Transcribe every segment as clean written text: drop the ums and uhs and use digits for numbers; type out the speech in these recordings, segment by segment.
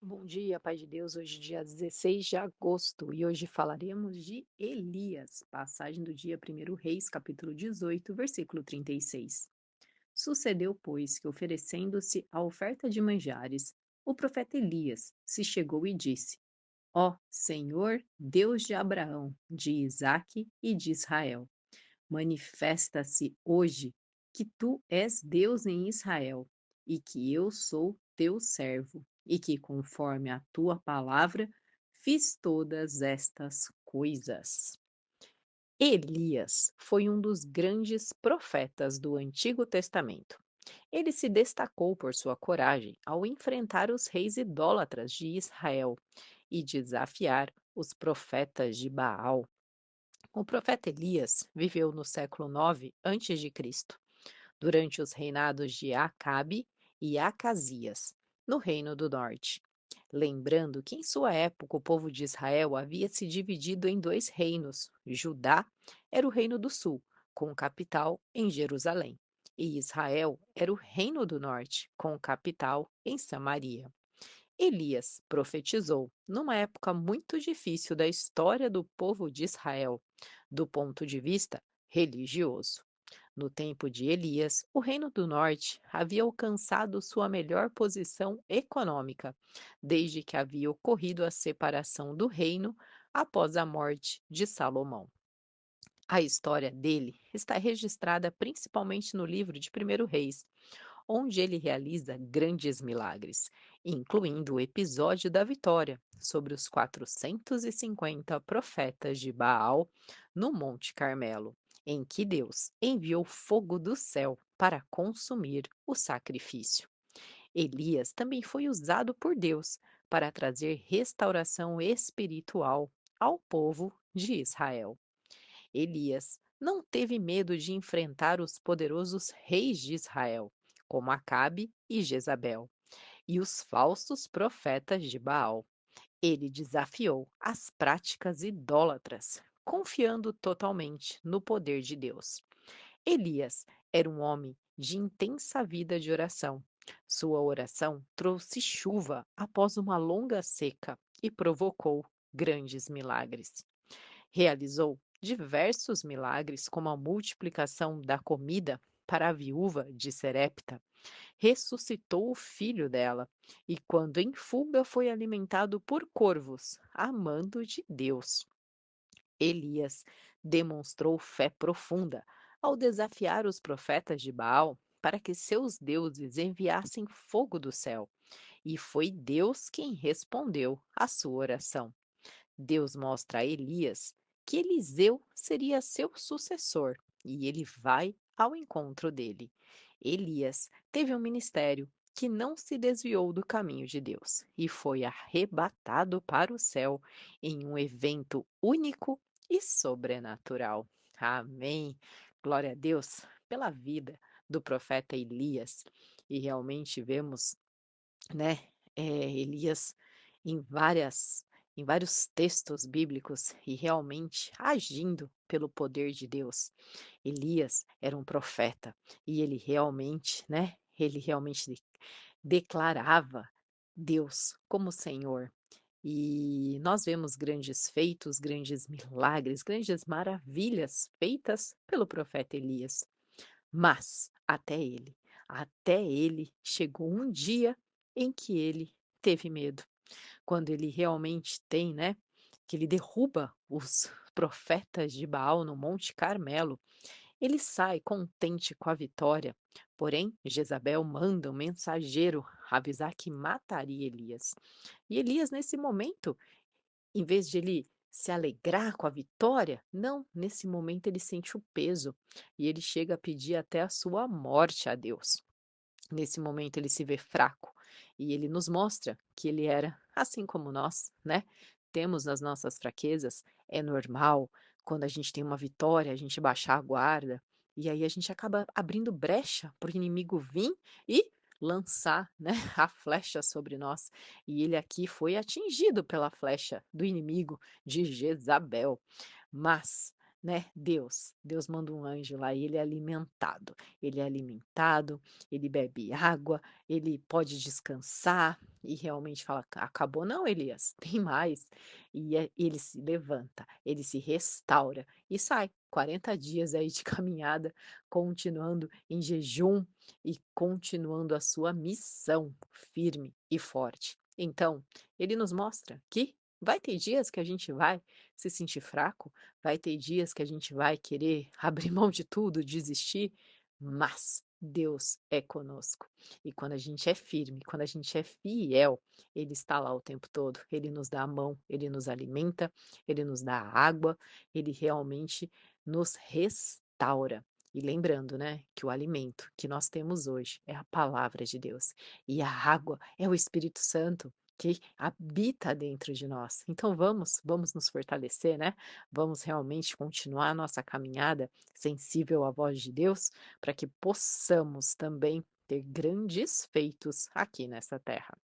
Bom dia, Pai de Deus. Hoje, dia 16 de agosto, e hoje falaremos de Elias, passagem do dia 1 Reis, capítulo 18, versículo 36. Sucedeu, pois, que oferecendo-se a oferta de manjares, o profeta Elias se chegou e disse: Ó Senhor, Deus de Abraão, de Isaque e de Israel, manifesta-se hoje que tu és Deus em Israel, e que eu sou teu servo, e que conforme a tua palavra fiz todas estas coisas. Elias foi um dos grandes profetas do Antigo Testamento. Ele se destacou por sua coragem ao enfrentar os reis idólatras de Israel e desafiar os profetas de Baal. O profeta Elias viveu no século 9 a.C., durante os reinados de Acabe e Acasias, no Reino do Norte. Lembrando que em sua época o povo de Israel havia se dividido em dois reinos. Judá era o reino do sul, com capital em Jerusalém, e Israel era o reino do norte, com capital em Samaria. Elias profetizou numa época muito difícil da história do povo de Israel, do ponto de vista religioso. No tempo de Elias, o Reino do Norte havia alcançado sua melhor posição econômica, desde que havia ocorrido a separação do reino após a morte de Salomão. A história dele está registrada principalmente no livro de 1 Reis, onde ele realiza grandes milagres, incluindo o episódio da vitória sobre os 450 profetas de Baal no Monte Carmelo, em que Deus enviou fogo do céu para consumir o sacrifício. Elias também foi usado por Deus para trazer restauração espiritual ao povo de Israel. Elias não teve medo de enfrentar os poderosos reis de Israel, como Acabe e Jezabel, e os falsos profetas de Baal. Ele desafiou as práticas idólatras, confiando totalmente no poder de Deus. Elias era um homem de intensa vida de oração. Sua oração trouxe chuva após uma longa seca e provocou grandes milagres. Realizou diversos milagres, como a multiplicação da comida para a viúva de Serepta, ressuscitou o filho dela e, quando em fuga, foi alimentado por corvos, amando de Deus. Elias demonstrou fé profunda ao desafiar os profetas de Baal para que seus deuses enviassem fogo do céu, e foi Deus quem respondeu à sua oração. Deus mostra a Elias que Eliseu seria seu sucessor e ele vai ao encontro dele. Elias teve um ministério que não se desviou do caminho de Deus e foi arrebatado para o céu em um evento único e sobrenatural. Amém. Glória a Deus pela vida do profeta Elias. E realmente vemos, né, Elias em vários textos bíblicos e realmente agindo pelo poder de Deus. Elias era um profeta e ele realmente, né, ele realmente declarava Deus como Senhor. E nós vemos grandes feitos, grandes milagres, grandes maravilhas feitas pelo profeta Elias. Mas até ele chegou um dia em que ele teve medo, quando ele realmente tem, né, que ele derruba os profetas de Baal no Monte Carmelo. Ele sai contente com a vitória, porém Jezabel manda um mensageiro avisar que mataria Elias. E Elias, nesse momento, em vez de ele se alegrar com a vitória, não, nesse momento ele sente o peso e ele chega a pedir até a sua morte a Deus. Nesse momento ele se vê fraco e ele nos mostra que ele era assim como nós, né? Temos as nossas fraquezas, é normal quando a gente tem uma vitória, a gente baixar a guarda e aí a gente acaba abrindo brecha para o inimigo vir e lançar, né, a flecha sobre nós. E ele aqui foi atingido pela flecha do inimigo de Jezabel. Mas né, Deus manda um anjo lá e ele é alimentado, ele bebe água, ele pode descansar e realmente fala: Acabou não, Elias, tem mais". Ele se levanta, ele se restaura e sai 40 dias aí de caminhada, continuando em jejum e continuando a sua missão firme e forte. Então, ele nos mostra que vai ter dias que a gente vai se sentir fraco, vai ter dias que a gente vai querer abrir mão de tudo, desistir, mas Deus é conosco. E quando a gente é firme, quando a gente é fiel, Ele está lá o tempo todo. Ele nos dá a mão, Ele nos alimenta, Ele nos dá água, Ele realmente nos restaura. E lembrando, né, que o alimento que nós temos hoje é a palavra de Deus. E a água é o Espírito Santo que habita dentro de nós. Então vamos nos fortalecer, né? Vamos realmente continuar a nossa caminhada sensível à voz de Deus, para que possamos também ter grandes feitos aqui nessa terra.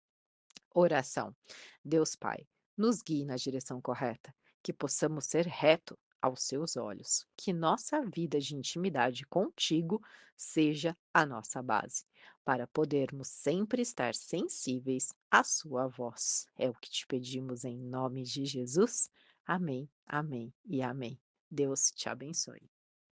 Oração. Deus Pai, nos guie na direção correta, que possamos ser reto aos seus olhos, que nossa vida de intimidade contigo seja a nossa base, para podermos sempre estar sensíveis à sua voz. É o que te pedimos em nome de Jesus. Amém, amém e amém. Deus te abençoe.